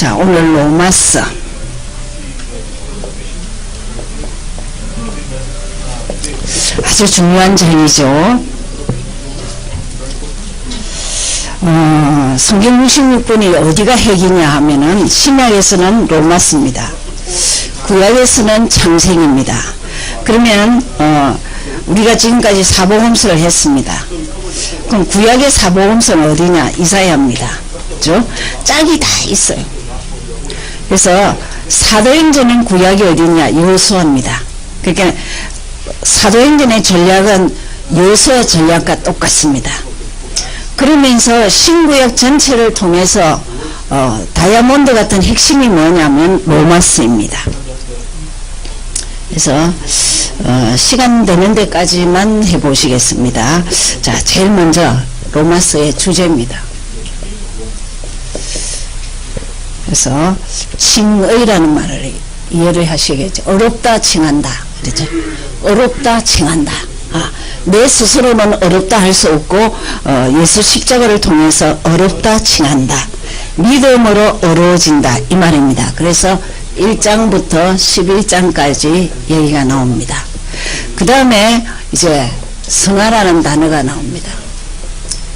자, 오늘 로마서 아주 중요한 장이죠. 성경 66권이 어디가 핵이냐 하면은 신약에서는 로마서입니다. 구약에서는 창세기입니다. 그러면 우리가 지금까지 사복음서를 했습니다. 그럼 구약의 사복음서는 어디냐? 이사야입니다. 그렇죠? 짝이 다 있어요. 그래서 사도행전은 구약이 어디냐? 여호수아입니다. 그러니까 사도행전의 전략은 여호수아 전략과 똑같습니다. 그러면서 신구약 전체를 통해서 다이아몬드 같은 핵심이 뭐냐면 로마서입니다. 그래서 시간 되는 데까지만 해보시겠습니다. 자, 제일 먼저 로마서의 주제입니다. 그래서 칭의라는 말을 이해를 하시겠죠. 어렵다 칭한다 그렇죠. 어렵다 칭한다. 내 스스로는 어렵다 할 수 없고 예수 십자가를 통해서 어렵다 칭한다. 믿음으로 어려워진다 이 말입니다. 그래서 1장부터 11장까지 얘기가 나옵니다. 그 다음에 이제 성화라는 단어가 나옵니다.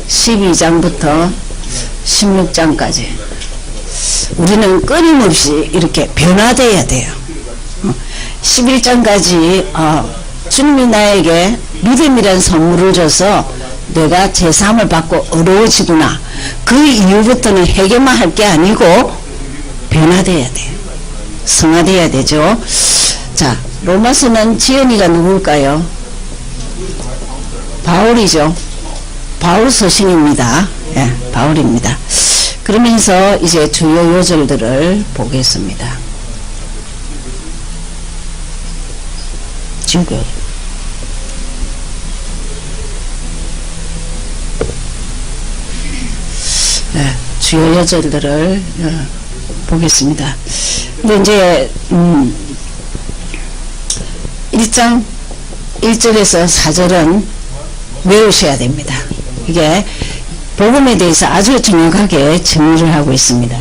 12장부터 16장까지 우리는 끊임없이 이렇게 변화되어야 돼요. 11장까지 주님이 나에게 믿음이라는 선물을 줘서 내가 제3을 받고 어려워지구나. 그 이후부터는 회개만 할 게 아니고 변화되어야 돼요. 성화되어야 되죠. 자, 로마서는 지연이가 누굴까요? 바울이죠. 바울 서신입니다. 예, 바울입니다. 그러면서 이제 주요 요절들을 보겠습니다. 지금 네, 주요 요절들을 보겠습니다. 근데 이제 1장 1절에서 4절은 외우셔야 됩니다. 이게 복음에 대해서 아주 정확하게 정리를 하고 있습니다.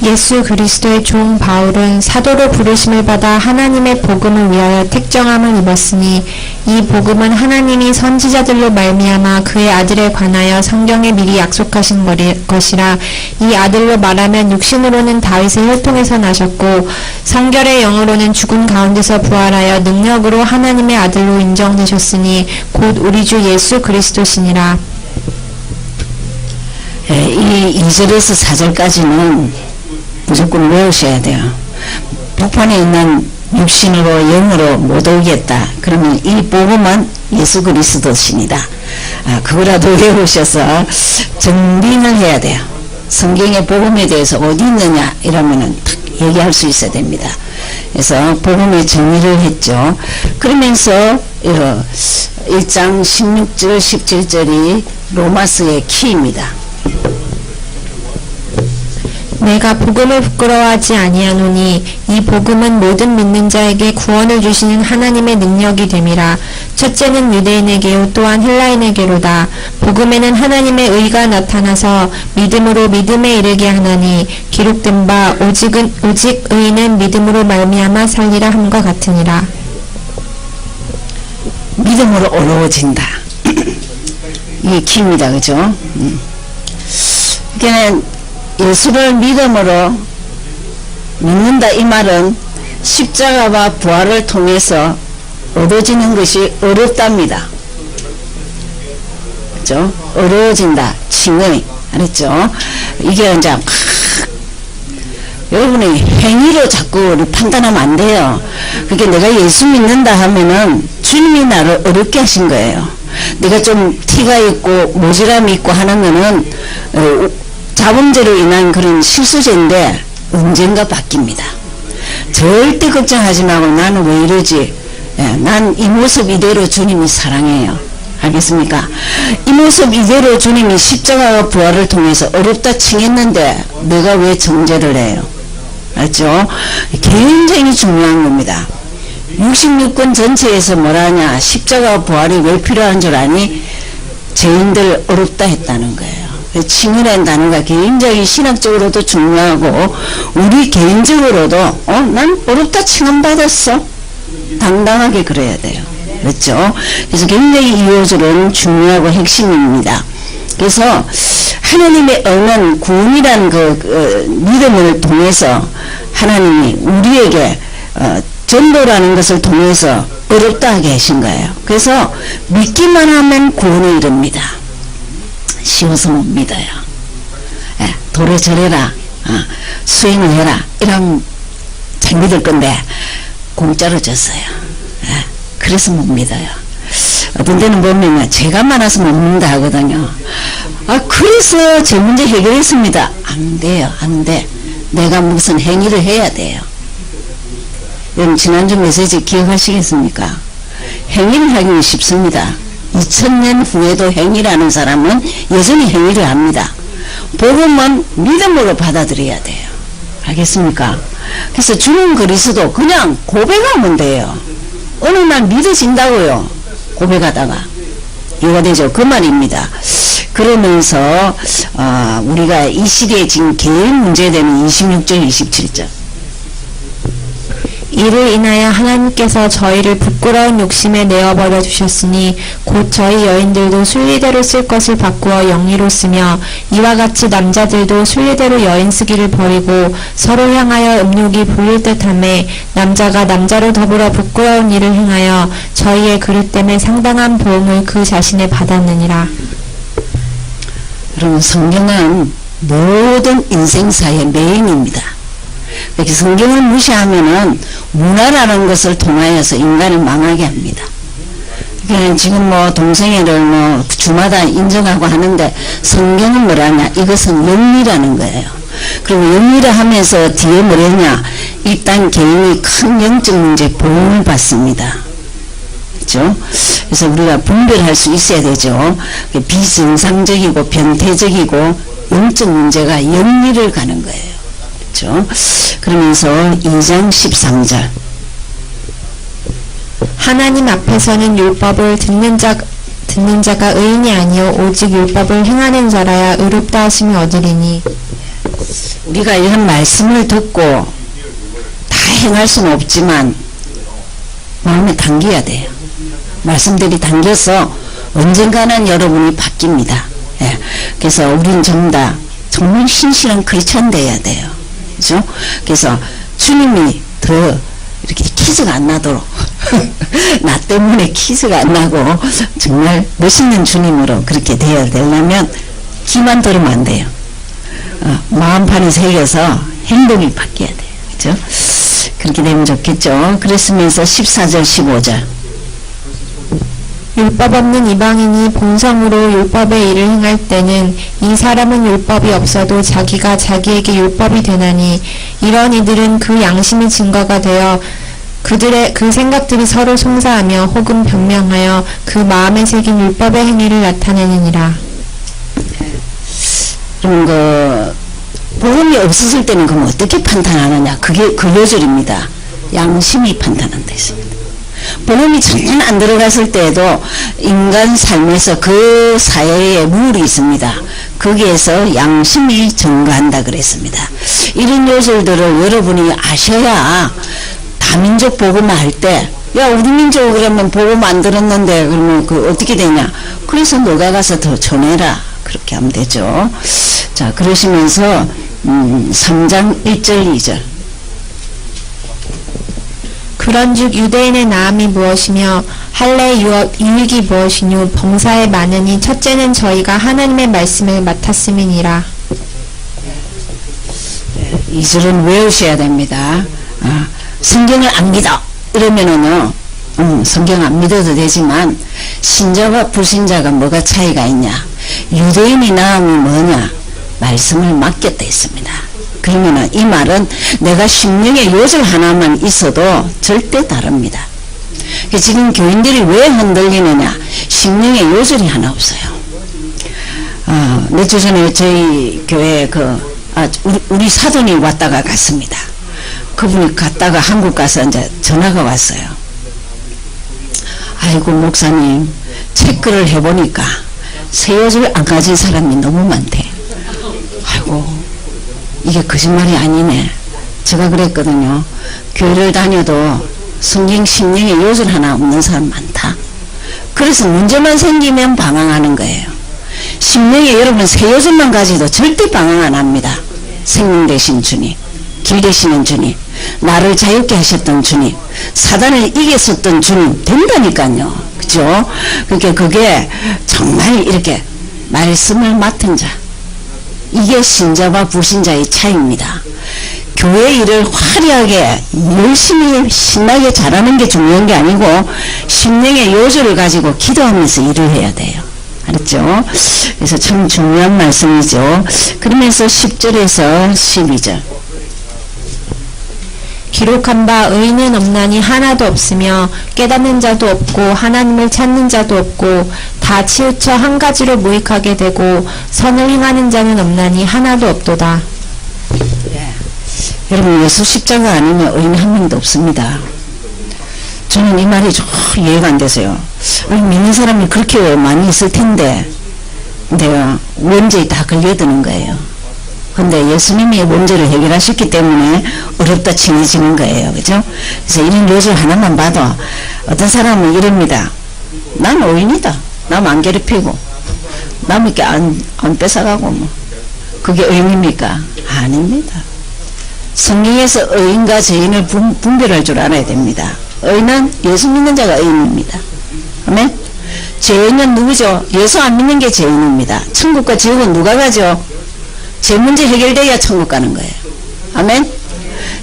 예수 그리스도의 종 바울은 사도로 부르심을 받아 하나님의 복음을 위하여 택정함을 입었으니 이 복음은 하나님이 선지자들로 말미암아 그의 아들에 관하여 성경에 미리 약속하신 것이라. 이 아들로 말하면 육신으로는 다윗의 혈통에서 나셨고 성결의 영으로는 죽은 가운데서 부활하여 능력으로 하나님의 아들로 인정되셨으니 곧 우리 주 예수 그리스도시니라. 이 2절에서 4절까지는 무조건 외우셔야 돼요. 북한에 있는 육신으로 영으로 못 오겠다. 그러면 이 복음은 예수 그리스도신이다. 그거라도 외우셔서 정리를 해야 돼요. 성경의 복음에 대해서 어디 있느냐 이러면은 탁 얘기할 수 있어야 됩니다. 그래서 복음의 정리를 했죠. 그러면서 1장 16절 17절이 로마서의 키입니다. 내가 복음을 부끄러워하지 아니하노니 이 복음은 모든 믿는 자에게 구원을 주시는 하나님의 능력이 됨이라. 첫째는 유대인에게요 또한 헬라인에게로다. 복음에는 하나님의 의가 나타나서 믿음으로 믿음에 이르게 하나니 기록된 바 오직 의인은 믿음으로 말미암아 살리라 함과 같으니라. 믿음으로 어려워진다. 이게 키입니다. 그죠? 그러니까 예수를 믿음으로 믿는다 이 말은 십자가와 부활을 통해서 얻어지는 것이 어렵답니다. 그죠? 어려워진다. 칭의. 알았죠? 이게 이제 여러분이 행위로 자꾸 판단하면 안 돼요. 그게 내가 예수 믿는다 하면은 주님이 나를 어렵게 하신 거예요. 내가 좀 티가 있고 모질함이 있고 하는 거는 자범죄로 인한 그런 실수죄인데 언젠가 바뀝니다. 절대 걱정하지 말고 나는 왜 이러지? 난 이 모습 이대로 주님이 사랑해요. 알겠습니까? 이 모습 이대로 주님이 십자가와 부활을 통해서 어렵다 칭했는데 내가 왜 정죄를 해요? 알죠? 굉장히 중요한 겁니다. 66권 전체에서 뭐라냐? 십자가와 부활이 왜 필요한 줄 아니? 죄인들 어렵다 했다는 거예요. 칭의라는 단어가 굉장히 신학적으로도 중요하고 우리 개인적으로도 난 어렵다 칭함받았어. 당당하게 그래야 돼요. 그렇죠? 그래서 굉장히 이 요절은 중요하고 핵심입니다. 그래서 하나님의 응한 구원이라는 믿음을 통해서 하나님이 우리에게 전도라는 것을 통해서 어렵다 하게 하신 거예요. 그래서 믿기만 하면 구원에 이릅니다. 쉬워서 못 믿어요. 도래 절해라, 수행을 해라, 이런 잘 믿을 건데 공짜로 줬어요. 그래서 못 믿어요. 어떤 데는 보면 죄가 많아서 못 믿는다 하거든요. 그래서 제 문제 해결했습니다. 안 돼요. 안 돼. 내가 무슨 행위를 해야 돼요. 여러분 지난주 메시지 기억하시겠습니까? 행위를 하기는 쉽습니다. 2000년 후에도 행위라는 사람은 여전히 행위를 합니다. 복음은 믿음으로 받아들여야 돼요. 알겠습니까? 그래서 주는 그리스도 그냥 고백하면 돼요. 어느 날 믿어진다고요. 고백하다가 이유가 되죠. 그 말입니다. 그러면서 우리가 이 시대에 지금 제일 문제되는 26절 27절 이를 인하여 하나님께서 저희를 부끄러운 욕심에 내어버려 주셨으니 곧 저희 여인들도 순리대로 쓸 것을 바꾸어 영리로 쓰며 이와 같이 남자들도 순리대로 여인 쓰기를 버리고 서로 향하여 음욕이 보일 듯하매 남자가 남자로 더불어 부끄러운 일을 행하여 저희의 그릇됨에 상당한 보응을 그 자신에 받았느니라. 여러분 성경은 모든 인생사의 메인입니다. 이렇게 성경을 무시하면은 문화라는 것을 통하여서 인간을 망하게 합니다. 그러니까 지금 동성애를 주마다 인정하고 하는데 성경은 뭐라냐? 이것은 영리라는 거예요. 그리고 영리를 하면서 뒤에 뭐냐냐? 일단 개인이 큰 영적 문제 보험을 받습니다. 그렇죠? 그래서 우리가 분별할 수 있어야 되죠. 비정상적이고 변태적이고 영적 문제가 영리를 가는 거예요. 그렇죠? 그러면서 2장 13절 하나님 앞에서는 율법을 듣는 자가 의인이 아니요 오직 율법을 행하는 자라야 의롭다 하심이 얻으리니. 우리가 이런 말씀을 듣고 다 행할 수는 없지만 마음에 담겨야 돼요. 말씀들이 담겨서 언젠가는 여러분이 바뀝니다. 그래서 우린 전부 다 정말 신실한 크리스찬 돼야 돼요. 그죠? 그래서 주님이 더 이렇게 키즈가 안 나도록 나 때문에 키즈가 안 나고 정말 멋있는 주님으로 그렇게 되어야 되려면 귀만 들으면 안 돼요. 마음판에 새겨서 행동이 바뀌어야 돼요. 그죠? 그렇게 되면 좋겠죠. 그랬으면서 14절 15절 율법 없는 이방인이 본성으로 율법의 일을 행할 때는 이 사람은 율법이 없어도 자기가 자기에게 율법이 되나니 이런 이들은 그 양심이 증거가 되어 그들의 그 생각들이 서로 송사하며 혹은 변명하여 그 마음에 새긴 율법의 행위를 나타내느니라. 그럼 복음이 없었을 때는 그럼 어떻게 판단하느냐? 그게 그 요절입니다. 양심이 판단한다 했습니다. 복음이 전혀 안 들어갔을 때에도 인간 삶에서 그 사회에 룰이 있습니다. 거기에서 양심이 증거한다 그랬습니다. 이런 요절들을 여러분이 아셔야 다민족 복음을 할 때 야 우리 민족 그러면 복음 안 들었는데 그러면 어떻게 되냐? 그래서 너가 가서 더 전해라. 그렇게 하면 되죠. 자 그러시면서 3장 1절 2절 그런즉 유대인의 나음이 무엇이며 할례 유익이 무엇이뇨 범사에 많으니 첫째는 저희가 하나님의 말씀을 맡았음이니라. 2절은 외우셔야 됩니다. 성경을 안 믿어 이러면은요 성경 안 믿어도 되지만 신자와 불신자가 뭐가 차이가 있냐? 유대인의 나음이 뭐냐? 말씀을 맡겼다 했습니다. 그러면은 이 말은 내가 심령의 요절 하나만 있어도 절대 다릅니다. 지금 교인들이 왜 흔들리느냐? 심령의 요절이 하나 없어요. 몇 주 전에 저희 교회에 우리 사돈이 왔다가 갔습니다. 그분이 갔다가 한국 가서 이제 전화가 왔어요. 아이고 목사님 체크를 해보니까 새 옷을 안 가진 사람이 너무 많대. 아이고, 이게 거짓말이 아니네. 제가 그랬거든요. 교회를 다녀도 성경 심령의 요절 하나 없는 사람 많다. 그래서 문제만 생기면 방황하는 거예요. 심령에 여러분 새 요절만 가지도 절대 방황 안 합니다. 생명 되신 주님, 길 되시는 주님, 나를 자유케 하셨던 주님, 사단을 이겼었던 주님 된다니까요. 그죠? 그러니까 그게 정말 이렇게 말씀을 맡은 자, 이게 신자와 불신자의 차이입니다. 교회 일을 화려하게 열심히 신나게 잘하는 게 중요한 게 아니고 심령의 요절을 가지고 기도하면서 일을 해야 돼요. 알았죠? 그래서 참 중요한 말씀이죠. 그러면서 10절에서 12절 기록한 바 의인은 없나니 하나도 없으며 깨닫는 자도 없고 하나님을 찾는 자도 없고 다 치우쳐 한 가지로 무익하게 되고 선을 행하는 자는 없나니 하나도 없도다. 여러분 예수 십자가 아니면 의인 한 명도 없습니다. 저는 이 말이 좀 이해가 안 돼서요. 믿는 사람이 그렇게 많이 있을 텐데 내가 원죄에 다 걸려드는 거예요. 근데 예수님이 원죄를 해결하셨기 때문에 어렵다 칭해지는 거예요. 그죠? 그래서 이런 요절 하나만 봐도 어떤 사람은 이럽니다. 난 의인이다. 남 안 괴롭히고 남 이렇게 안 뺏어가고 뭐 그게 의인입니까? 아닙니다. 성경에서 의인과 죄인을 분별할 줄 알아야 됩니다. 의인은 예수 믿는 자가 의인입니다. 아멘? 죄인은 누구죠? 예수 안 믿는 게 죄인입니다. 천국과 지옥은 누가 가죠? 죄 문제 해결돼야 천국 가는 거예요. 아멘?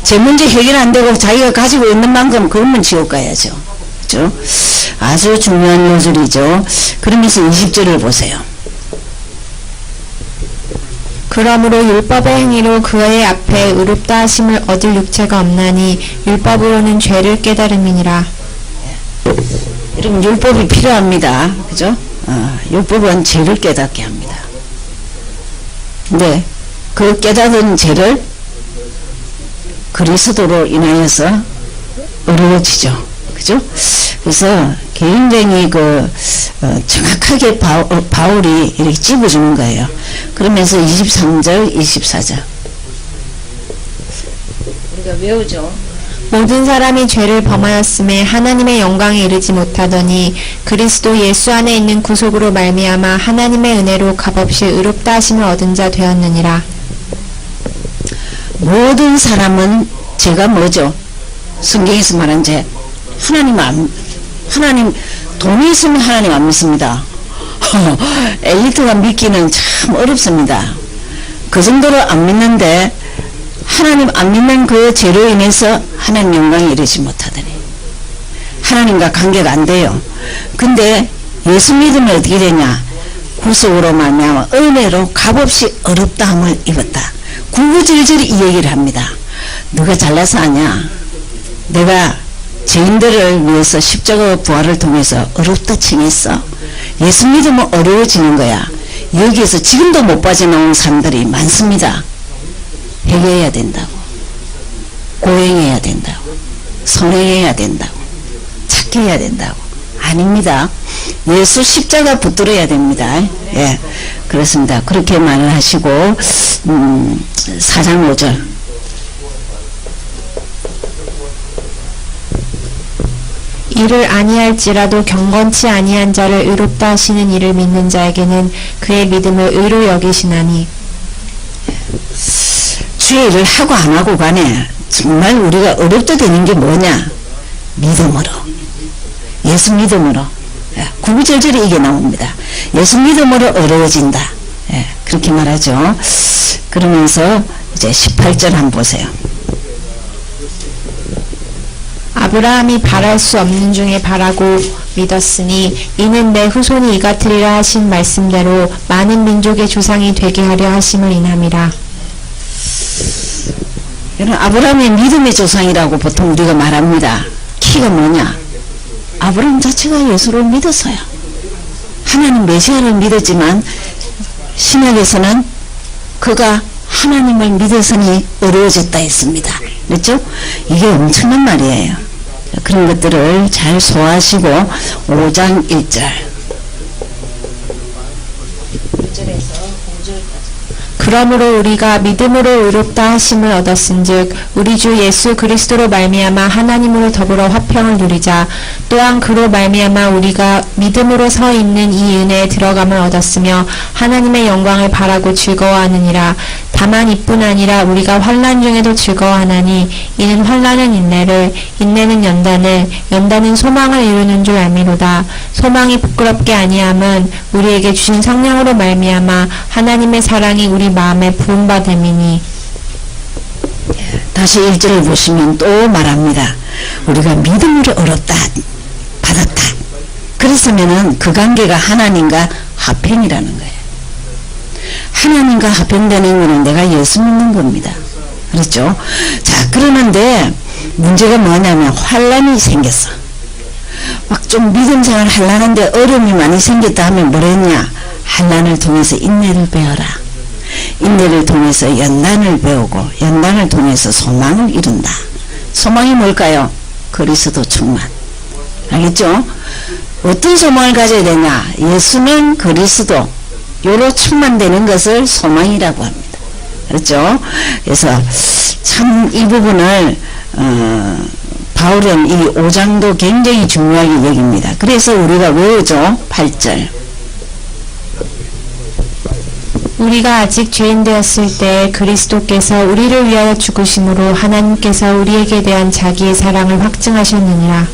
죄 문제 해결 안 되고 자기가 가지고 있는 만큼 그러면 지옥 가야죠. 그렇죠? 아주 중요한 요절이죠. 그러면서 20절을 보세요. 그러므로 율법의 행위로 그의 앞에 의롭다 하심을 얻을 육체가 없나니 율법으로는 죄를 깨달음이니라. 여러분 율법이 필요합니다. 그죠? 율법은 죄를 깨닫게 합니다. 근데 그 깨닫은 죄를 그리스도로 인하여서 어려워지죠. 그죠? 그래서 굉장히 정확하게 바울이 이렇게 찝어주는 거예요. 그러면서 23절, 24절. 우리가 외우죠. 모든 사람이 죄를 범하였음에 하나님의 영광에 이르지 못하더니 그리스도 예수 안에 있는 구속으로 말미암아 하나님의 은혜로 값없이 의롭다 하심을 얻은 자 되었느니라. 모든 사람은 죄가 뭐죠? 성경에서 말한 죄. 하나님 돈이 있으면 하나님 안 믿습니다. 엘리트가 믿기는 참 어렵습니다. 그 정도로 안 믿는데 하나님 안 믿는 그 죄로 인해서 하나님 영광에 이르지 못하더니 하나님과 관계가 안 돼요. 근데 예수 믿으면 어떻게 되냐? 구속으로 말미암아 은혜로 값없이 어렵다함을 입었다. 구구절절히 이 얘기를 합니다. 누가 잘나서 하냐? 내가 죄인들을 위해서 십자가 부활을 통해서 어렵다 칭했어. 예수 믿으면 어려워지는 거야. 여기에서 지금도 못 빠져나온 사람들이 많습니다. 회개해야 된다고, 고행해야 된다고, 선행해야 된다고, 착해야 된다고. 아닙니다. 예수 십자가 붙들어야 됩니다. 예, 그렇습니다. 그렇게 말을 하시고 4장 5절 이를 아니할지라도 경건치 아니한 자를 의롭다 하시는 이를 믿는 자에게는 그의 믿음을 의로 여기시나니. 주의 일을 하고 안 하고 간에 정말 우리가 어렵다 되는 게 뭐냐? 믿음으로, 예수 믿음으로. 구구절절히 이게 나옵니다. 예수 믿음으로 어려워진다. 그렇게 말하죠. 그러면서 이제 18절 한번 보세요. 아브라함이 바랄 수 없는 중에 바라고 믿었으니 이는 내 후손이 이같으리라 하신 말씀대로 많은 민족의 조상이 되게 하려 하심을 인함이라. 여러분 아브라함의 믿음의 조상이라고 보통 우리가 말합니다. 키가 뭐냐? 아브라함 자체가 예수를 믿었어요. 하나님 메시아를 믿었지만 신약에서는 그가 하나님을 믿었으니 어려워졌다 했습니다. 그렇죠? 이게 엄청난 말이에요. 그런 것들을 잘 소화하시고 5장 1절 그러므로 우리가 믿음으로 의롭다 하심을 얻었은즉 우리 주 예수 그리스도로 말미암아 하나님으로 더불어 화평을 누리자. 또한 그로 말미암아 우리가 믿음으로 서 있는 이 은혜에 들어감을 얻었으며 하나님의 영광을 바라고 즐거워하느니라. 다만 이뿐 아니라 우리가 환난 중에도 즐거워하나니 이는 환난은 인내를, 인내는 연단을, 연단은 소망을 이루는 줄 알미로다. 소망이 부끄럽게 아니함은 우리에게 주신 성령으로 말미암아 하나님의 사랑이 우리 마음에 부음받음이니. 다시 1절을 보시면 또 말합니다. 우리가 믿음으로 얻었다, 받았다. 그랬으면은 그 관계가 하나님과 화평이라는 거예요. 하나님과 화평되는 것은 내가 예수 믿는 겁니다. 그렇죠? 자, 그러는데 문제가 뭐냐면 환란이 생겼어. 막 좀 믿음 생활 하려는데 어려움이 많이 생겼다 하면 뭐랬냐? 환란을 통해서 인내를 배워라. 인내를 통해서 연단을 배우고 연단을 통해서 소망을 이룬다. 소망이 뭘까요? 그리스도 충만. 알겠죠? 어떤 소망을 가져야 되냐? 예수는 그리스도 요로 충만되는 것을 소망이라고 합니다. 그렇죠? 그래서 참 이 부분을 바울은 이 5장도 굉장히 중요하게 여깁니다. 그래서 우리가 외우죠. 8절. 우리가 아직 죄인 되었을 때 그리스도께서 우리를 위하여 죽으심으로 하나님께서 우리에게 대한 자기의 사랑을 확증하셨느니라.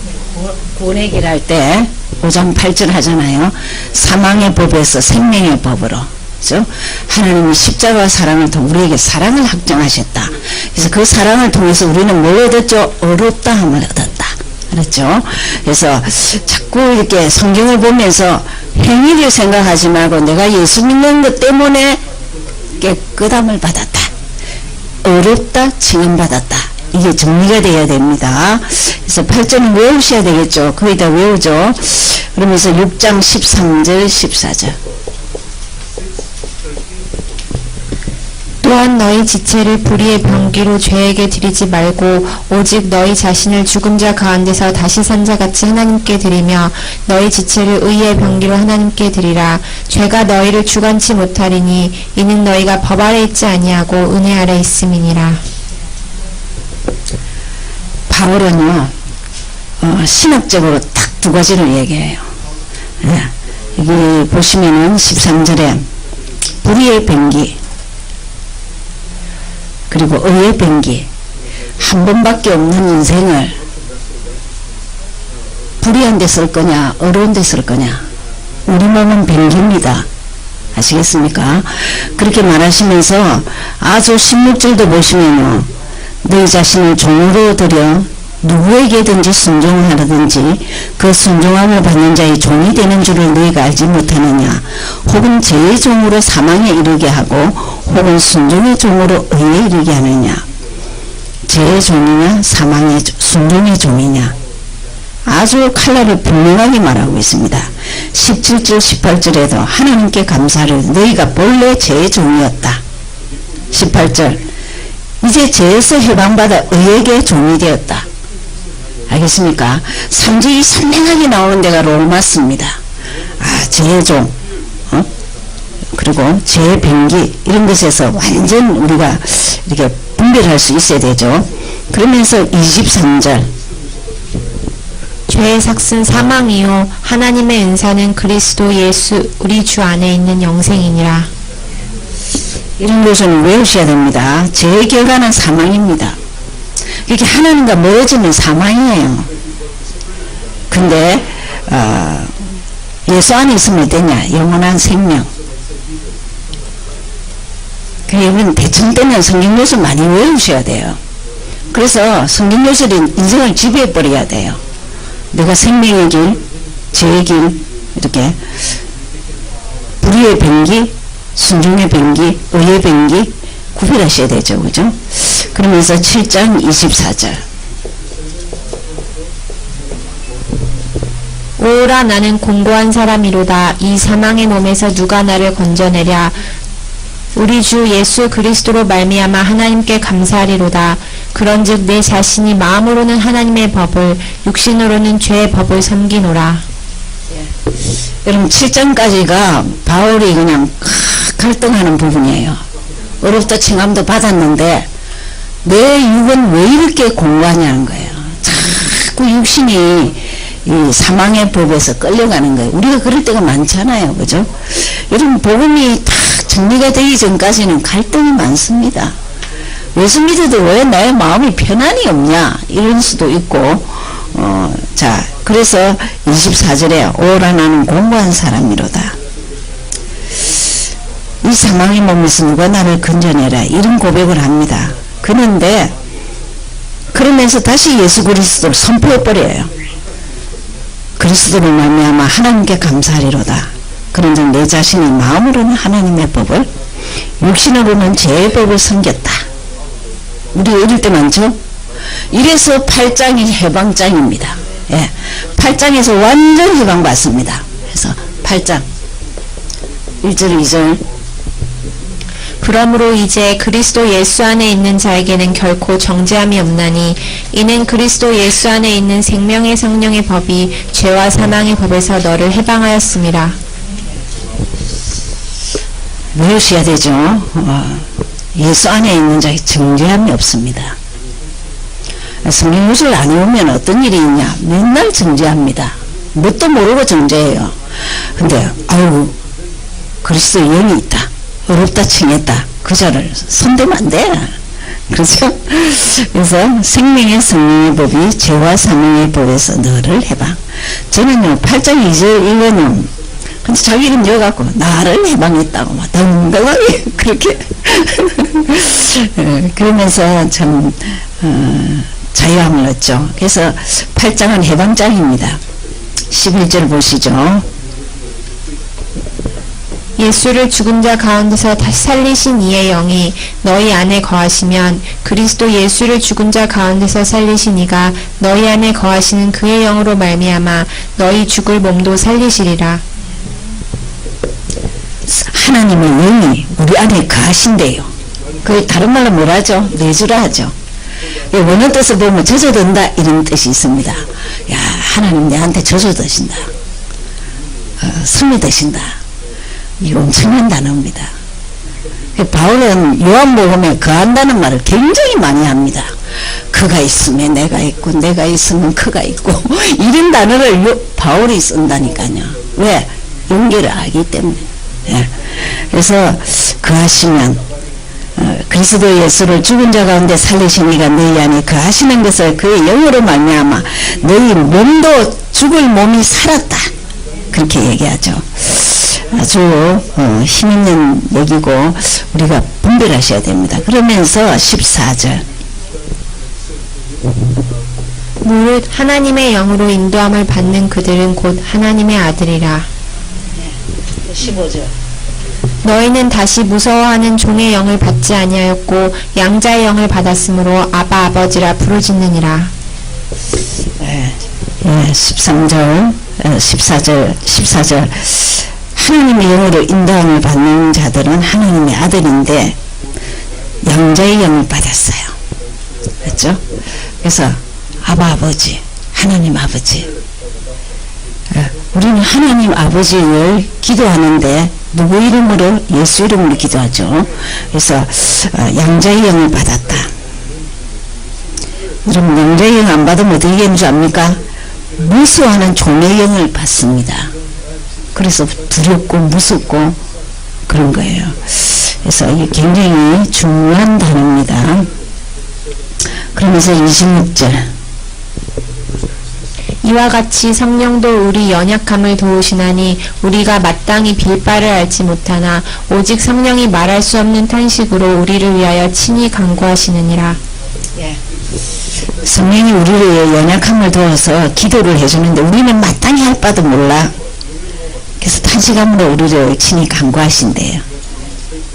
구원의 길 할 때 5장 8절 하잖아요. 사망의 법에서 생명의 법으로. 그렇죠? 하나님이 십자가와 사랑을 통해 우리에게 사랑을 확정하셨다. 그래서 그 사랑을 통해서 우리는 뭘 얻었죠? 의롭다함을 얻었다. 그렇죠? 그래서 자꾸 이렇게 성경을 보면서 행위를 생각하지 말고 내가 예수 믿는 것 때문에 깨끗함을 받았다. 의롭다, 칭함받았다. 이게 정리가 되어야 됩니다. 그래서 8절은 외우셔야 되겠죠. 거의 다 외우죠. 그러면서 6장 13절 14절. 또한 너희 지체를 불의의 병기로 죄에게 드리지 말고 오직 너희 자신을 죽은 자 가운데서 다시 산 자같이 하나님께 드리며 너희 지체를 의의 병기로 하나님께 드리라. 죄가 너희를 주관치 못하리니 이는 너희가 법 아래 있지 아니하고 은혜 아래 있음이니라. 바울은요, 신학적으로 딱 두 가지를 얘기해요. 여기 보시면은 13절에 불의의 병기, 그리고 의의 병기, 한 번밖에 없는 인생을 불의한 데 쓸 거냐, 어려운 데 쓸 거냐. 우리 몸은 병기입니다. 아시겠습니까? 그렇게 말하시면서 아주 16절도 보시면요, 너희 자신을 종으로 들여 누구에게든지 순종을 하라든지 그 순종함을 받는 자의 종이 되는 줄을 너희가 알지 못하느냐. 혹은 죄의 종으로 사망에 이르게 하고 혹은 순종의 종으로 의에 이르게 하느냐. 죄의 종이냐 사망의 순종의 종이냐. 아주 칼날을 분명하게 말하고 있습니다. 17절 18절에도 하나님께 감사를 너희가 본래 죄의 종이었다. 18절 이제 죄에서 해방받아 의에게 종이 되었다. 알겠습니까? 3절이 선명하게 나오는 데가 로마서입니다. 죄의 종, 그리고 죄의 병기, 이런 것에서 완전 우리가 이렇게 분별할 수 있어야 되죠. 그러면서 23절. 죄의 삭은 사망이요 하나님의 은사는 그리스도 예수 우리 주 안에 있는 영생이니라. 이런 것은 외우셔야 됩니다. 죄의 결과는 사망입니다. 이렇게 하나님과 멀어지면 사망이에요. 근데 예수 안에 있으면 어떠냐? 영원한 생명. 그러면 대충 때는 성경 요소 많이 외우셔야 돼요. 그래서 성경 요소는 인생을 지배해버려야 돼요. 내가 생명의 길, 죄의 길, 이렇게 불의의 병기, 순종의 병기, 의의 병기 구별하셔야 되죠. 그죠? 그러면서 7장 24절. 오라 나는 공고한 사람이로다. 이 사망의 몸에서 누가 나를 건져내랴. 우리 주 예수 그리스도로 말미암아 하나님께 감사하리로다. 그런즉 내 자신이 마음으로는 하나님의 법을 육신으로는 죄의 법을 섬기노라. 여러분 7장까지가 바울이 그냥 갈등하는 부분이에요. 어렵다 칭함도 받았는데 내 육은 왜 이렇게 공고하냐는 거예요. 자꾸 육신이 이 사망의 법에서 끌려가는 거예요. 우리가 그럴 때가 많잖아요. 그죠? 여러분 복음이 다 정리가 되기 전까지는 갈등이 많습니다. 예수 믿어도 왜 나의 마음이 편안이 없냐 이럴 수도 있고 자 그래서 24절에 오라 나는 공고한 사람이로다. 이 사망의 몸에서 누가 나를 건져내라 이런 고백을 합니다. 그런데 그러면서 다시 예수 그리스도를 선포해버려요. 그리스도로 말미암아 하나님께 감사하리로다. 그런즉 내 자신이 마음으로는 하나님의 법을 육신으로는 죄의 법을 섬겼다. 우리 이럴 때 많죠? 이래서 8장이 해방장입니다. 예, 8장에서 완전 해방받습니다. 그래서 8장 1절 2절 그러므로 이제 그리스도 예수 안에 있는 자에게는 결코 정죄함이 없나니 이는 그리스도 예수 안에 있는 생명의 성령의 법이 죄와 사망의 법에서 너를 해방하였음이라. 외우셔야 되죠. 예수 안에 있는 자에게 정죄함이 없습니다. 성경 구절 안 외우면 어떤 일이 있냐? 맨날 정죄합니다. 뭣도 모르고 정죄해요. 근데 아유 그리스도의 영이 있다. 어렵다 칭했다. 그 자를 손대면 안 돼. 그렇죠? 그래서 생명의 성령의 법이 죄와 사망의 법에서 너를 해방. 저는요 8장 2절 이거는 근데 자기 이름 넣어갖고 나를 해방했다고 막 당당하게 그렇게 그러면서 참 자유함을 얻죠. 그래서 8장은 해방장입니다. 11절 보시죠. 예수를 죽은 자 가운데서 다시 살리신 이의 영이 너희 안에 거하시면 그리스도 예수를 죽은 자 가운데서 살리신 이가 너희 안에 거하시는 그의 영으로 말미암아 너희 죽을 몸도 살리시리라. 하나님의 영이 우리 안에 거하신대요. 그 다른 말로 뭐라 하죠? 내주라 하죠. 원어 뜻을 보면 저주된다 이런 뜻이 있습니다. 야 하나님 내한테 저주 드신다. 승리 되신다. 이 엄청난 단어입니다. 바울은 요한복음에 거한다는 말을 굉장히 많이 합니다. 그가 있으면 내가 있고 내가 있으면 그가 있고 이런 단어를 바울이 쓴다니까요. 왜? 용기를 알기 때문에. 예. 그래서 거하시면 그리스도 예수를 죽은 자 가운데 살리신 이가 너희 안에 거하시는 것을 그의 영으로 말미암아 너희 몸도 죽을 몸이 살았다. 그렇게 얘기하죠. 아주 힘있는 얘기고 우리가 분별하셔야 됩니다. 그러면서 14절 무릇 하나님의 영으로 인도함을 받는 그들은 곧 하나님의 아들이라. 15절 너희는 다시 무서워하는 종의 영을 받지 아니하였고 양자의 영을 받았으므로 아바 아버지라 부르짖느니라. 13절 14절 하나님의 영으로 인도함을 받는 자들은 하나님의 아들인데 양자의 영을 받았어요. 그렇죠? 그래서 아바 아버지 하나님 아버지 우리는 하나님 아버지를 기도하는데 누구 이름으로? 예수 이름으로 기도하죠. 그래서 양자의 영을 받았다. 여러분 양자의 영 안 받으면 어떻게 되는 줄 압니까? 무서워하는 종의 영을 받습니다. 그래서 두렵고 무섭고 그런 거예요. 그래서 이게 굉장히 중요한 단어입니다. 그러면서 26절 이와 같이 성령도 우리 연약함을 도우시나니 우리가 마땅히 빌 바를 알지 못하나 오직 성령이 말할 수 없는 탄식으로 우리를 위하여 친히 간구하시느니라. 성령이 우리의 연약함을 도와서 기도를 해주는데 우리는 마땅히 할 바도 몰라. 그래서 탄식함으로 우리를 친히 간구하신대요.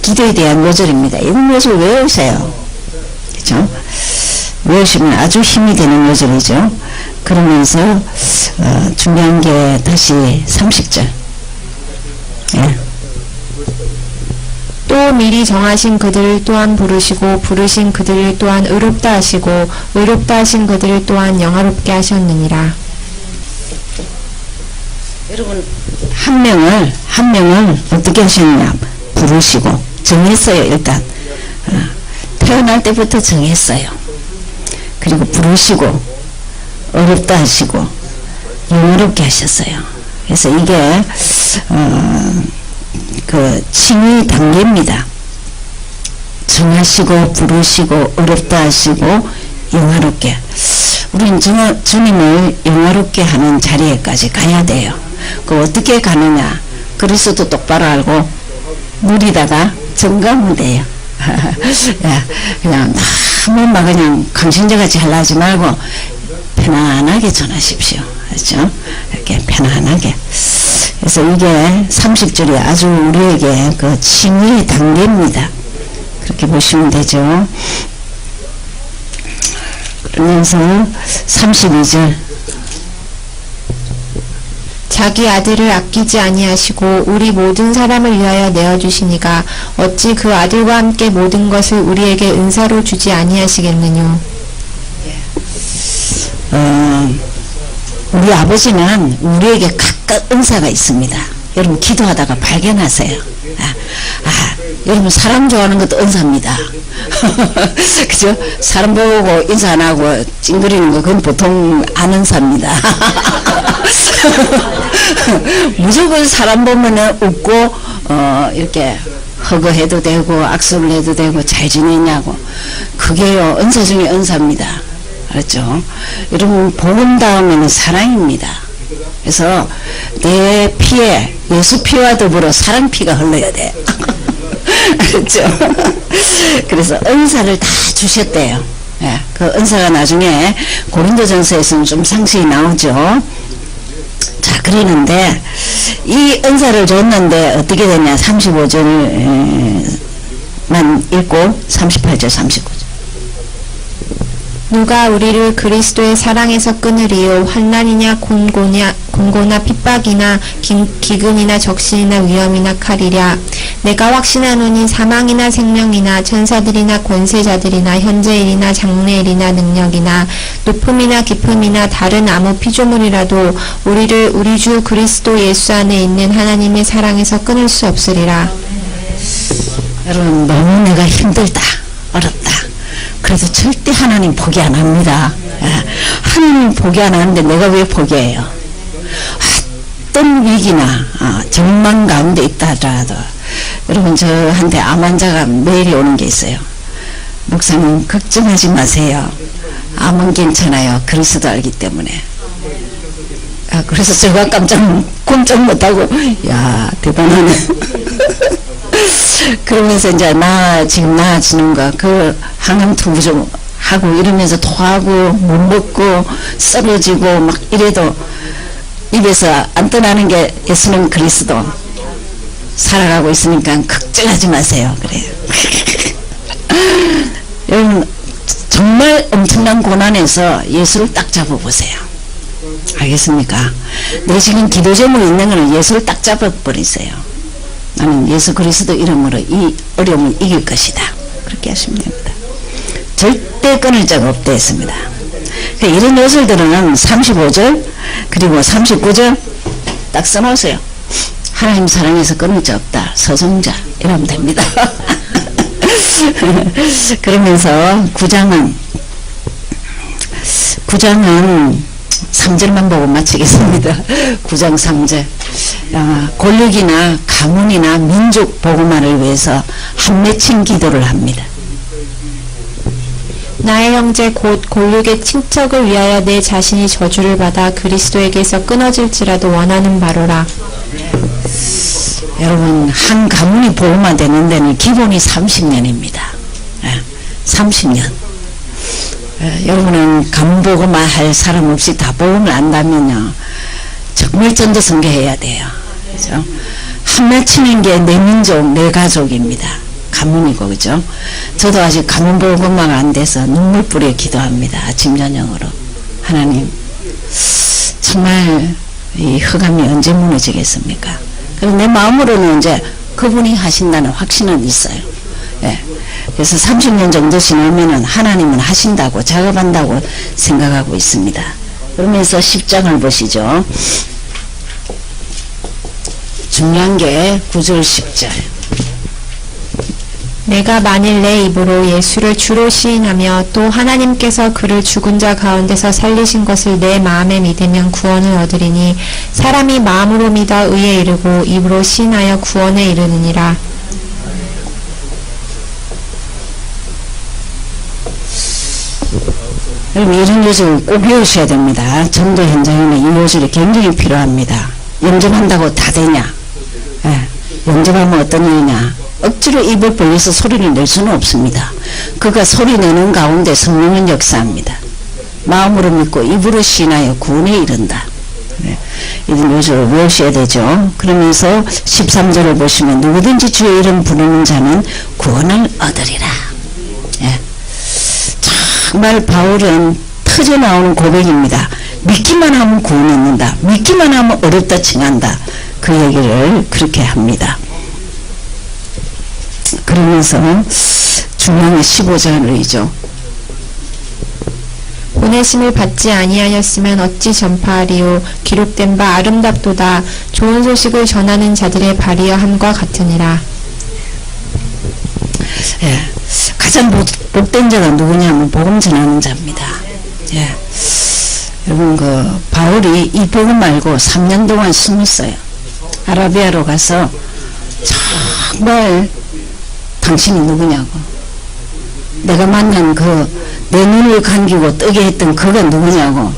기도에 대한 요절입니다. 이런 요절 외우세요. 그렇죠? 외우시면 아주 힘이 되는 요절이죠. 그러면서 중요한 게 다시 30절 또 미리 정하신 그들을 또한 부르시고 부르신 그들을 또한 의롭다 하시고 의롭다 하신 그들을 또한 영화롭게 하셨느니라. 여러분 한 명을 어떻게 하셨냐? 부르시고 정했어요. 일단 태어날 때부터 정했어요. 그리고 부르시고 어렵다 하시고 영어롭게 하셨어요. 그래서 이게 그 칭의 단계입니다. 정하시고 부르시고 어렵다 하시고 영화롭게. 우리는 주님을 영화롭게 하는 자리에까지 가야 돼요. 그 어떻게 가느냐? 그리스도 똑바로 알고 누리다가 정가면 돼요. 그냥 너무 막 그냥 강신자같이 하려지 말고 편안하게 전하십시오. 그렇죠? 이렇게 편안하게. 그래서 이게 30절이 아주 우리에게 그 칭의 단계입니다. 그렇게 보시면 되죠. 그러면서 32절 자기 아들을 아끼지 아니하시고 우리 모든 사람을 위하여 내어주시니가 어찌 그 아들과 함께 모든 것을 우리에게 은사로 주지 아니하시겠느뇨. 우리 아버지는 우리에게 각각 은사가 있습니다. 여러분 기도하다가 발견하세요. 여러분 사람 좋아하는 것도 은사입니다. 그죠? 사람 보고 인사 안 하고 찡그리는 거 그건 보통 안 은사입니다. 무조건 사람 보면은 웃고 이렇게 허거해도 되고 악수를 해도 되고 잘 지내냐고. 그게요 은사 중에 은사입니다. 알았죠? 여러분 복음 다음에는 사랑입니다. 그래서 내 피에 예수 피와 더불어 사랑 피가 흘러야 돼. 알았죠? 그래서 은사를 다 주셨대요. 예, 그 은사가 나중에 고린도전서에서는 좀 상세히 나오죠. 자, 그러는데 이 은사를 줬는데 어떻게 되냐? 35절만 읽고 38절 39절. 누가 우리를 그리스도의 사랑에서 끊으리요. 환난이냐 공고나 핍박이나 기근이나 적신이나 위험이나 칼이랴. 내가 확신하노니 사망이나 생명이나 천사들이나 권세자들이나 현재일이나 장래일이나 능력이나 높음이나 깊음이나 다른 아무 피조물이라도 우리를 우리 주 그리스도 예수 안에 있는 하나님의 사랑에서 끊을 수 없으리라. 여러분 너무 내가 힘들다 어렵다 그래도 절대 하나님 포기 안 합니다. 하나님 포기 안 하는데 내가 왜 포기해요? 어떤 위기나 절망 가운데 있다 하더라도 여러분 저한테 암 환자가 매일 오는 게 있어요. 목사님 걱정하지 마세요. 암은 괜찮아요. 그리스도 알기 때문에. 그래서 제가 꼼짝 못하고 야 대단하네. 그러면서 이제 지금 나아지는 거 그 항암투부 좀 하고 이러면서 토하고 못 먹고 쓰러지고 막 이래도 입에서 안 떠나는 게 예수는 그리스도 살아가고 있으니까 걱정하지 마세요. 그래요. 여러분 정말 엄청난 고난에서 예수를 딱 잡아보세요. 알겠습니까? 내 지금 기도 제목이 있는 거는 예수를 딱 잡아버리세요. 나는 예수 그리스도 이름으로 이 어려움을 이길 것이다. 그렇게 하시면 됩니다. 절대 끊을 자가 없다 했습니다. 이런 요술들은 35절 그리고 39절 딱 써놓으세요. 하나님 사랑해서 끊을 자 없다. 서정자 이러면 됩니다. 그러면서 9장은 3절만 보고 마치겠습니다. 9장 3절 권력이나 가문이나 민족 복음화를 위해서 한맺힌 기도를 합니다. 나의 형제 곧 골육의 친척을 위하여 내 자신이 저주를 받아 그리스도에게서 끊어질지라도 원하는 바로라. 여러분 한 가문이 복음화 되는 데는 기본이 30년입니다. 30년. 여러분은 가문 복음화 할 사람 없이 다 복음을 안다면요 정말 전도선교해야 돼요. 그죠? 한 맺히는 게 내 민족, 내 가족입니다. 가문이고, 그죠? 저도 아직 가문 복음화가 안 돼서 눈물 뿌려 기도합니다. 아침 저녁으로. 하나님, 정말 이 흑암이 언제 무너지겠습니까? 그래서 내 마음으로는 이제 그분이 하신다는 확신은 있어요. 예. 그래서 30년 정도 지나면은 하나님은 하신다고 작업한다고 생각하고 있습니다. 그러면서 10장을 보시죠. 중요한 게 9절 10절 내가 만일 내 입으로 예수를 주로 시인하며 또 하나님께서 그를 죽은 자 가운데서 살리신 것을 내 마음에 믿으면 구원을 얻으리니 사람이 마음으로 믿어 의에 이르고 입으로 시인하여 구원에 이르느니라. 여러분 이런 요소를 꼭 외우셔야 됩니다. 전도 현장에는 이 요소가 굉장히 필요합니다. 영접한다고 다 되냐? 예, 영접하면 어떤 일이냐? 억지로 입을 벌려서 소리를 낼 수는 없습니다. 그가 소리 내는 가운데 성령은 역사합니다. 마음으로 믿고 입으로 시인하여 구원에 이른다. 네, 이런 요소를 외우셔야 되죠. 그러면서 13절을 보시면 누구든지 주의 이름 부르는 자는 구원을 얻으리라. 예. 정말 바울은 터져나오는 고백입니다. 믿기만 하면 구원 얻는다. 믿기만 하면 어렵다 칭한다. 그 얘기를 그렇게 합니다. 그러면서 중요한 15절이죠. 보내심을 받지 아니하였으면 어찌 전파하리요. 기록된 바 아름답도다. 좋은 소식을 전하는 자들의 발이여 함과 같으니라. 예, 가장 복된 자가 누구냐면 복음 전하는 자입니다. 예, 여러분 그 바울이 이 복음 말고 3년 동안 숨었어요. 아라비아로 가서 정말 당신이 누구냐고, 내가 만난 그 내 눈을 감기고 뜨게 했던 그가 누구냐고,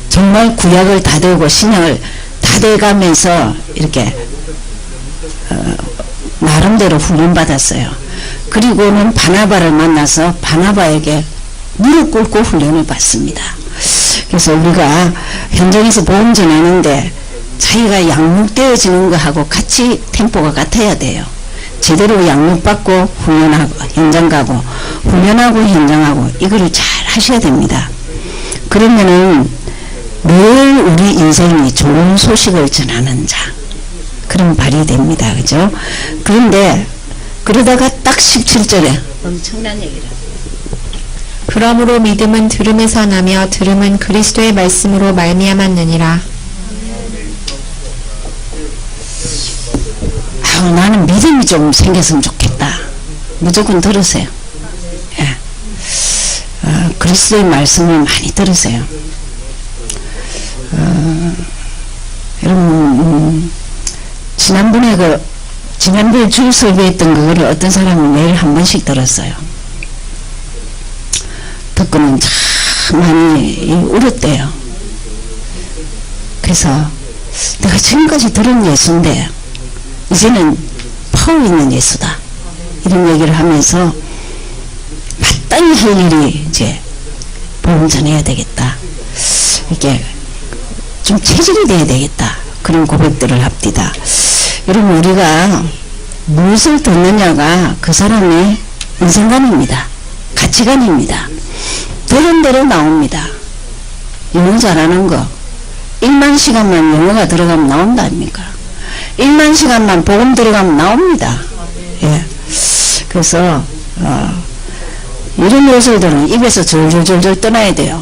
정말 구약을 다 대고 신약을 다 대가면서 이렇게 나름대로 훈련받았어요. 그리고는 바나바를 만나서 바나바에게 무릎 꿇고 훈련을 받습니다. 그래서 우리가 현장에서 복음 전하는데 자기가 양육되어지는 것하고 같이 템포가 같아야 돼요. 제대로 양육받고 훈련하고 현장 가고 훈련하고 현장하고 이거를 잘 하셔야 됩니다. 그러면은 늘 우리 인생이 좋은 소식을 전하는 자, 그런 발휘됩니다. 그죠? 그런데 그러다가 딱 17절에 엄청난 얘기를, 그러므로 믿음은 들음에서 나며 들음은 그리스도의 말씀으로 말미암았느니라. 나는 믿음이 좀 생겼으면 좋겠다. 무조건 들으세요. 예. 그리스도의 말씀을 많이 들으세요. 여러분 지난번에 주일 설교했던 그거를 어떤 사람은 매일 한 번씩 들었어요. 듣고는 참 많이 울었대요. 그래서 내가 지금까지 들은 예수인데 이제는 파워 있는 예수다, 이런 얘기를 하면서 마땅히 할 일이 이제 복음 전해야 되겠다, 이렇게 좀 체질이 돼야 되겠다, 그런 고백들을 합디다. 여러분 우리가 무엇을 듣느냐가 그 사람의 인생관입니다. 가치관입니다. 들은 대로 나옵니다. 영어 잘하는 거 1만 시간만 영어가 들어가면 나온다 아닙니까? 1만 시간만 복음 들어가면 나옵니다. 예. 그래서 이런 요소들은 입에서 졸졸졸졸 떠나야 돼요.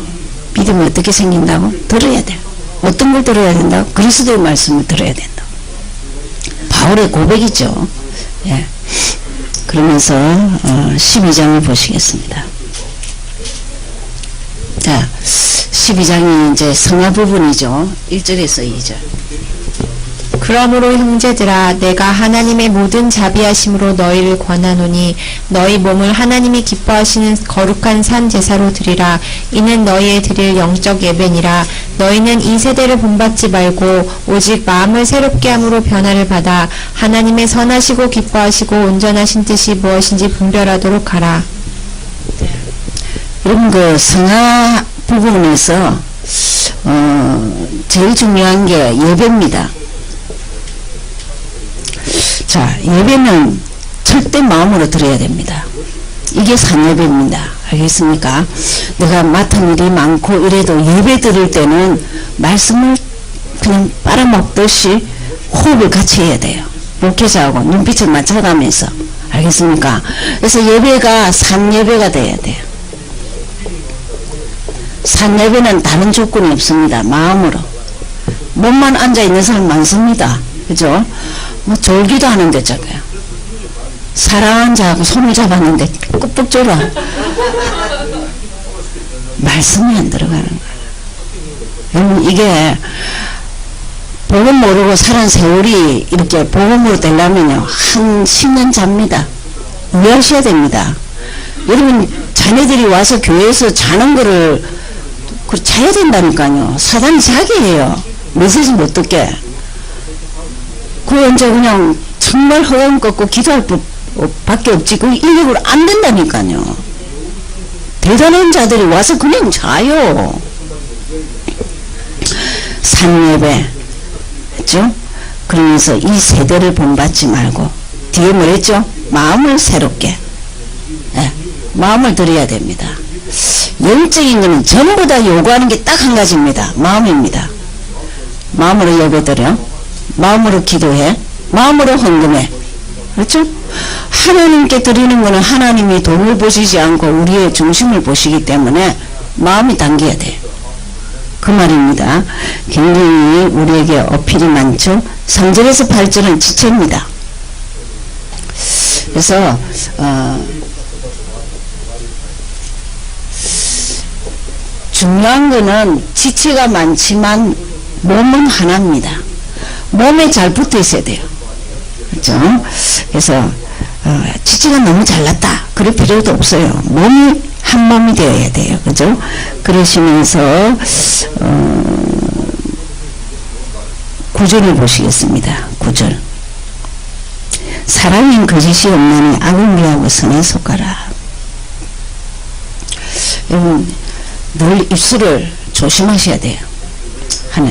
믿음이 어떻게 생긴다고? 들어야 돼요. 어떤 걸 들어야 된다고? 그리스도의 말씀을 들어야 된다고. 바울의 고백이죠. 예. 그러면서 12장을 보시겠습니다. 자, 12장이 이제 성화 부분이죠. 1절에서 2절. 그러므로 형제들아, 내가 하나님의 모든 자비하심으로 너희를 권하노니 너희 몸을 하나님이 기뻐하시는 거룩한 산 제사로 드리라. 이는 너희의 드릴 영적 예배니라. 너희는 이 세대를 본받지 말고 오직 마음을 새롭게 함으로 변화를 받아 하나님의 선하시고 기뻐하시고 온전하신 뜻이 무엇인지 분별하도록 하라. 여러분 그 성화 부분에서 제일 중요한 게 예배입니다. 자, 예배는 절대 마음으로 드려야 됩니다. 이게 산예배입니다. 알겠습니까? 내가 맡은 일이 많고 이래도 예배 드릴 때는 말씀을 그냥 빨아먹듯이 호흡을 같이 해야 돼요. 목회자하고 눈빛을 맞춰가면서. 알겠습니까? 그래서 예배가 산예배가 돼야 돼요. 산예배는 다른 조건이 없습니다. 마음으로. 몸만 앉아있는 사람 많습니다. 그죠? 뭐 졸기도 하는데 저거요. 사랑한 자하고 손을 잡았는데 꾹꾹 졸아. 말씀이 안 들어가는 거예요. 여러분, 이게 복음 모르고 살은 세월이 이렇게 복음으로 되려면요, 한 10년 잡니다. 이해하셔야 됩니다. 여러분, 자녀들이 와서 교회에서 자는 거를 자야 된다니까요. 사단이 자게 해요. 메시지 못 듣게. 그 이제 그냥 정말 허영 꺾고 기도할 밖에 없지. 그 인력으로 안 된다니까요. 대단한 자들이 와서 그냥 자요. 산예배, 그죠? 그러면서 이 세대를 본받지 말고, 뒤에 뭐랬죠? 마음을 새롭게. 네, 마음을 드려야 됩니다. 영적인 거는 전부 다 요구하는 게 딱 한 가지입니다. 마음입니다. 마음으로 예배드려, 마음으로 기도해, 마음으로 헌금해. 그렇죠? 하나님께 드리는 거는 하나님이 돈을 보시지 않고 우리의 중심을 보시기 때문에 마음이 당겨야 돼. 그 말입니다. 굉장히 우리에게 어필이 많죠. 3절에서 8절은 지체입니다. 그래서 중요한 거는 지체가 많지만 몸은 하나입니다. 몸에 잘 붙어 있어야 돼요. 그렇죠? 그래서 지체가 너무 잘났다 그럴 필요도 없어요. 몸이 한 몸이 되어야 돼요. 그죠? 그러시면서 9절을 보시겠습니다. 9절. 사랑인 거짓이 없나니 악을 미하고 선에 속하라. 여러분, 늘 입술을 조심하셔야 돼요.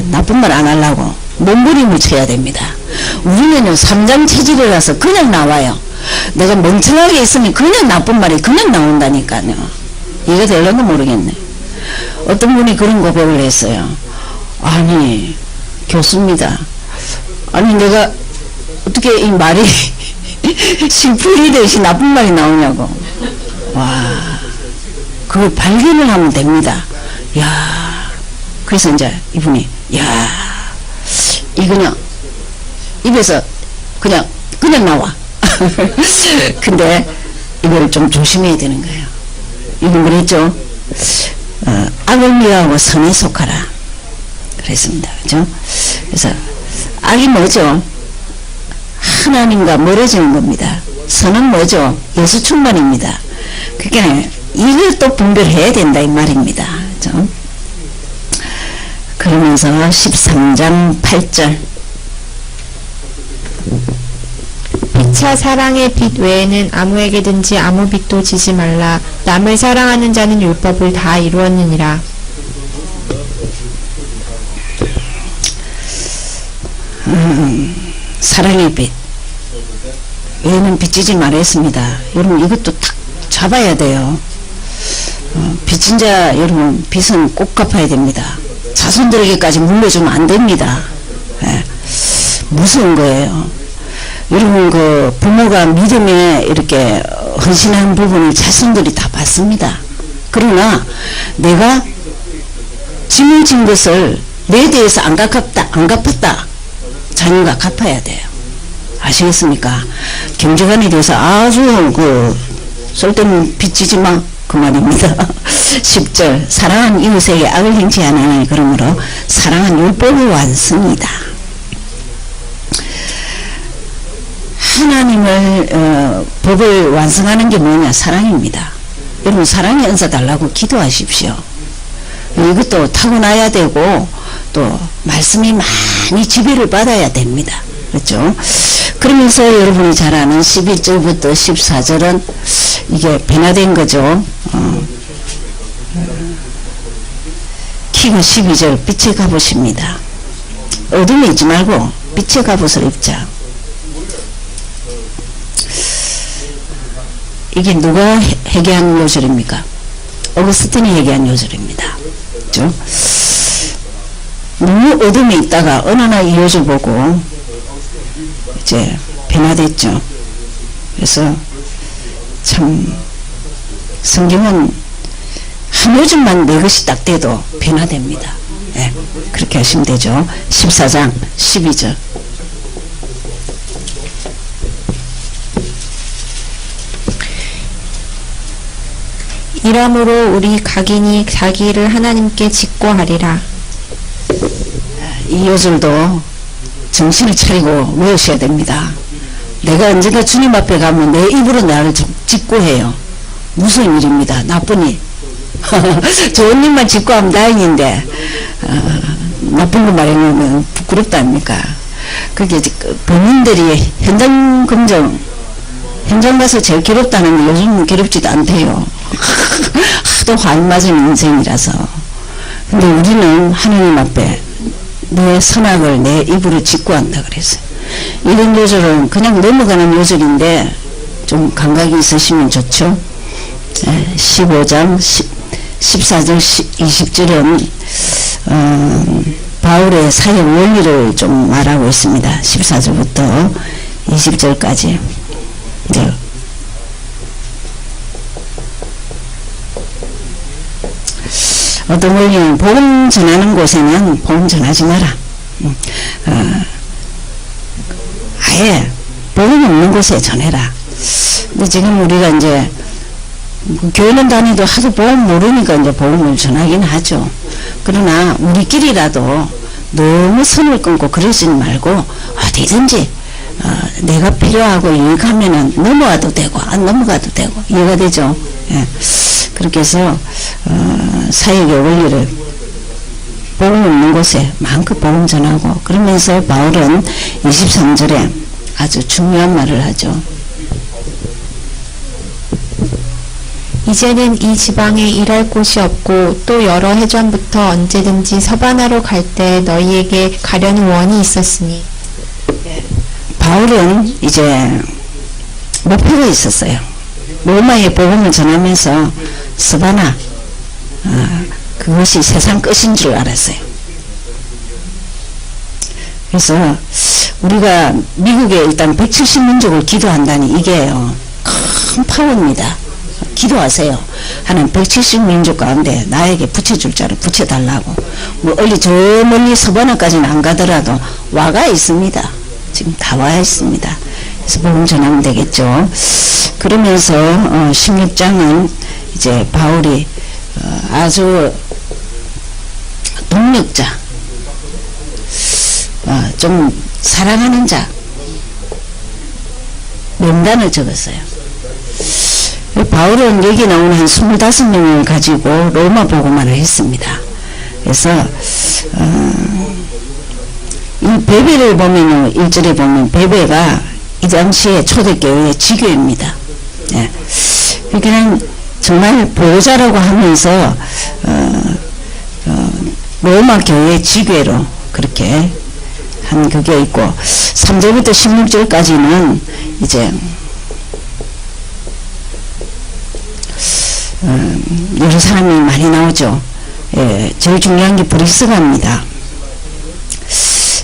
나쁜 말 안 하려고 몸부림을 쳐야 됩니다. 우리는요, 3장 체질이라서 그냥 나와요. 내가 멍청하게 있으면 그냥 나쁜 말이 그냥 나온다니까요. 이게 될려나 모르겠네. 어떤 분이 그런 고백을 했어요. 아니, 교수입니다. 아니, 내가 어떻게 이 말이 실풀이듯이 나쁜 말이 나오냐고. 와, 그걸 발견을 하면 됩니다. 야, 그래서 이제 이분이, 야, 이 그냥 입에서 그냥 나와. 근데 이걸 좀 조심해야 되는 거예요. 이건 그랬죠. 악을 미워하고 선에 속하라. 그랬습니다. 그죠? 그래서 악이 뭐죠? 하나님과 멀어지는 겁니다. 선은 뭐죠? 예수 충만입니다. 그러니까 이걸 또 분별해야 된다 이 말입니다. 그죠? 그러면서 13장 8절. 피차 사랑의 빛 외에는 아무에게든지 아무 빛도 지지 말라. 남을 사랑하는 자는 율법을 다 이루었느니라. 사랑의 빛 외에는 비치지 말았습니다. 여러분, 이것도 딱 잡아야 돼요. 빚진 자 여러분, 빚은 꼭 갚아야 됩니다. 자손들에게까지 물려주면 안 됩니다. 예, 무서운 거예요. 여러분, 그 부모가 믿음에 이렇게 헌신하는 부분을 자손들이 다 받습니다. 그러나 내가 짐을 진 것을 내 대해서 안 갚았다. 자녀가 갚아야 돼요. 아시겠습니까? 경제관에 대해서 아주 쓸데없는 빚지지 마. 그 말입니다. 10절. 사랑한 이웃에게 악을 행치 않으니 그러므로 사랑한 율법의 완성이다. 하나님을 법을 완성하는 게 뭐냐? 사랑입니다. 여러분, 사랑의 은사 달라고 기도하십시오. 이것도 타고나야 되고 또 말씀이 많이 지배를 받아야 됩니다. 그렇죠? 그러면서 여러분이 잘 아는 11절부터 14절은 이게 변화된 거죠. 키가 12절. 빛의 갑옷입니다. 어둠에 있지 말고 빛의 갑옷을 입자. 이게 누가 회개한 요절입니까? 어거스틴이 회개한 요절입니다. 그렇죠? 너무 어둠에 있다가 어느 날 이 요절 보고 이제 변화됐죠. 그래서 참 성경은 한 요즘만 내 것이 딱 돼도 변화됩니다. 네, 그렇게 하시면 되죠. 14장 12절. 이러므로 우리 각인이 자기 일을 하나님께 직고하리라. 이 요절도 정신을 차리고 외우셔야 됩니다. 내가 언젠가 주님 앞에 가면 내 입으로 나를 직고해요. 무서운 일입니다. 나쁘니. 좋은 일만 직고하면 다행인데 나쁜 거 말하면 부끄럽다 아닙니까? 그게 본인들이 현장 검정, 현장 가서 제일 괴롭다는데 요즘은 괴롭지도 않대요. 하도 화인 맞은 인생이라서. 근데 우리는 하나님 앞에 내 선악을 내 입으로 직고한다 그랬어요. 이런 요절은 그냥 넘어가는 요절인데 좀 감각이 있으시면 좋죠. 15장 14절 20절은 바울의 사역 원리를 좀 말하고 있습니다. 14절부터 20절까지. 네. 어떤 원리는 복음 전하는 곳에는 복음 전하지 마라. 아예 복음 없는 곳에 전해라. 근데 지금 우리가 이제 교회는 다니도 하도 복음 모르니까 이제 복음을 전하긴 하죠. 그러나 우리끼리라도 너무 선을 끊고 그러지는 말고 어디든지 내가 필요하고 유익하면은 넘어가도 되고 안 넘어가도 되고 이해가 되죠. 예. 그렇게 해서 사역의 원리를 복음 없는 곳에 마음껏 복음 전하고, 그러면서 바울은 23절에 아주 중요한 말을 하죠. 이제는 이 지방에 일할 곳이 없고 또 여러 해전부터 언제든지 서바나로 갈 때 너희에게 가려는 원이 있었으니. 바울은 이제 목표가 있었어요. 로마의 복음을 전하면서 서바나, 그것이 세상 끝인 줄 알았어요. 그래서 우리가 미국에 일단 170민족을 기도한다니 이게요, 큰 파워입니다. 기도하세요. 하나님 170민족 가운데 나에게 붙여줄 자를 붙여달라고. 뭐 어디 저 멀리 서바나까지는 안 가더라도 와가 있습니다. 지금 다 와 있습니다. 그래서 복음 전하면 되겠죠. 그러면서 16장은 이제 바울이 아주 동력자, 좀 사랑하는 자 명단을 적었어요. 바울은 여기 나오는 한 25명을 가지고 로마 복음화를 했습니다. 그래서 이 베베를 보면요, 1절에 보면 베베가 이 당시에 초대교회의 지교입니다. 예. 그냥 정말 보호자라고 하면서 로마 교회 지교회로 그렇게 한 그게 있고, 3절부터 16절까지는 이제 여러 사람이 많이 나오죠. 예, 제일 중요한 게 브리스가입니다.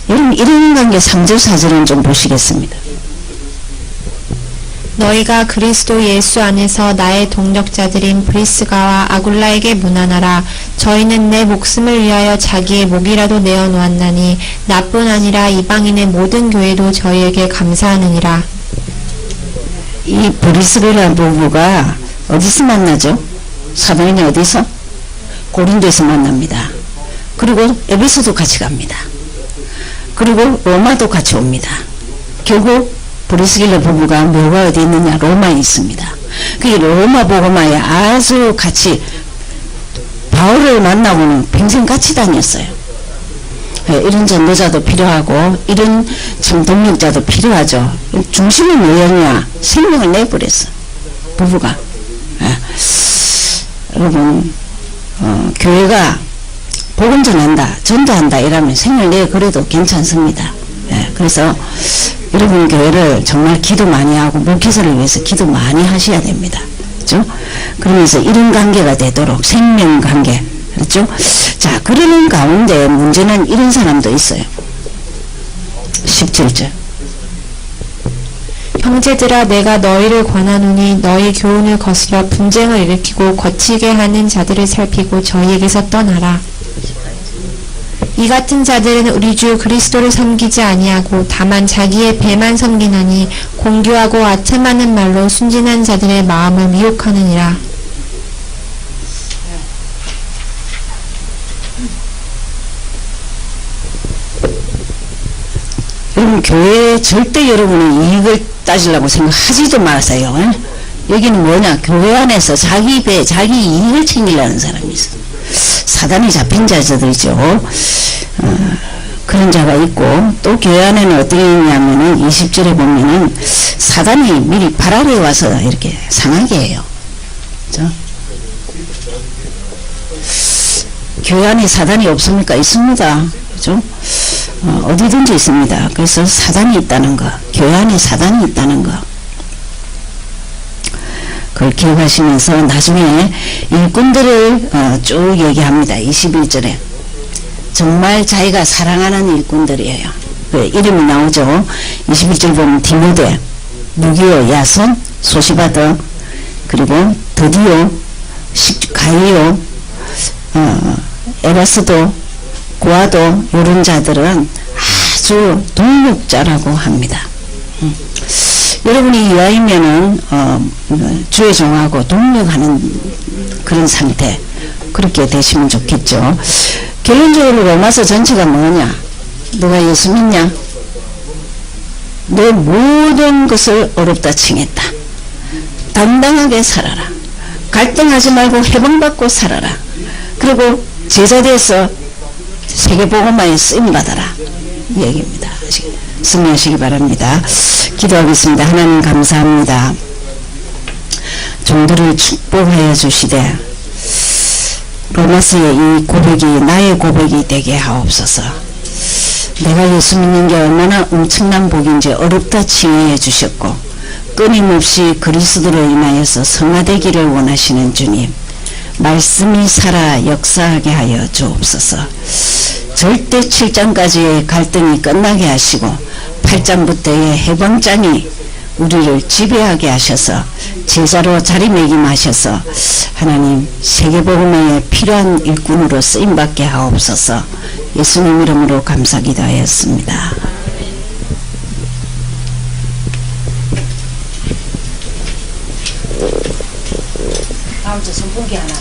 이런 관계 3절 4절은 좀 보시겠습니다. 너희가 그리스도 예수 안에서 나의 동력자들인 브리스가와 아굴라에게 문안하라. 저희는 내 목숨을 위하여 자기의 목이라도 내어 놓았나니 나뿐 아니라 이방인의 모든 교회도 저희에게 감사하느니라. 이 브리스가라는 부부가 어디서 만나죠? 사도행전 어디서? 고린도에서 만납니다. 그리고 에베소도 같이 갑니다. 그리고 로마도 같이 옵니다. 결국 브리스길라 부부가 묘가 어디 있느냐? 로마에 있습니다. 그게 로마 복음화에 아주 같이 바울을 만나고는 평생 같이 다녔어요. 이런 전도자도 필요하고 이런 참 동력자도 필요하죠. 중심은 뭐였냐? 생명을 내버렸어, 부부가. 여러분, 교회가 복음 전한다, 전도한다 이러면 생명을 내 그래도 괜찮습니다. 그래서 여러분 교회를 정말 기도 많이 하고 목회자를 위해서 기도 많이 하셔야 됩니다. 그렇죠? 그러면서 이런 관계가 되도록 생명 관계, 그렇죠? 자, 그러는 가운데 문제는 이런 사람도 있어요. 17절. 형제들아, 내가 너희를 권하노니 너희 교훈을 거스려 분쟁을 일으키고 거치게 하는 자들을 살피고 저희에게서 떠나라. 이 같은 자들은 우리 주 그리스도를 섬기지 아니하고 다만 자기의 배만 섬기나니 공교하고 아첨하는 말로 순진한 자들의 마음을 미혹하느니라. 여러분 교회에 절대 여러분이 이익을 따지려고 생각하지도 마세요. 여기는 뭐냐? 교회 안에서 자기 배, 자기 이익을 챙기려는 사람이 있어. 사단이 잡힌 자들이죠. 그런 자가 있고, 또 교회 안에는 어떻게 있냐면은 20절에 보면은 사단이 미리 발 아래에 와서 이렇게 상하게 해요. 그죠? 교회 안에 사단이 없습니까? 있습니다. 그죠? 어디든지 있습니다. 그래서 사단이 있다는 거, 교회 안에 사단이 있다는 거, 그걸 기억하시면서 나중에 일꾼들을 쭉 얘기합니다. 21절에 정말 자기가 사랑하는 일꾼들이에요. 그 이름이 나오죠. 21절 보면 디모데, 루기오, 야손, 소시바더, 그리고 드디오, 가이오, 에라스도, 고아도, 이런 자들은 아주 동력자라고 합니다. 여러분이 이와이면은 주의 종하고 동력하는 그런 상태, 그렇게 되시면 좋겠죠. 결론적으로 로마서 전체가 뭐냐? 너가 예수 믿냐? 내 모든 것을 어렵다 칭했다. 당당하게 살아라. 갈등하지 말고 해방받고 살아라. 그리고 제자돼서 세계복음화에 쓰임받아라. 이 얘기입니다. 승리하시기 바랍니다. 기도하겠습니다. 하나님 감사합니다. 종들을 축복하여 주시되 로마서의 이 고백이 나의 고백이 되게 하옵소서. 내가 예수 믿는 게 얼마나 엄청난 복인지 어렵다 칭해 주셨고 끊임없이 그리스도로 인하여서 성화되기를 원하시는 주님, 말씀이 살아 역사하게 하여 주옵소서. 절대 7장까지의 갈등이 끝나게 하시고 8장부터의 해방장이 우리를 지배하게 하셔서 제자로 자리매김하셔서 하나님 세계복음에 필요한 일꾼으로 쓰임받게 하옵소서. 예수님 이름으로 감사기도하였습니다. 다음 주 선풍기 하나.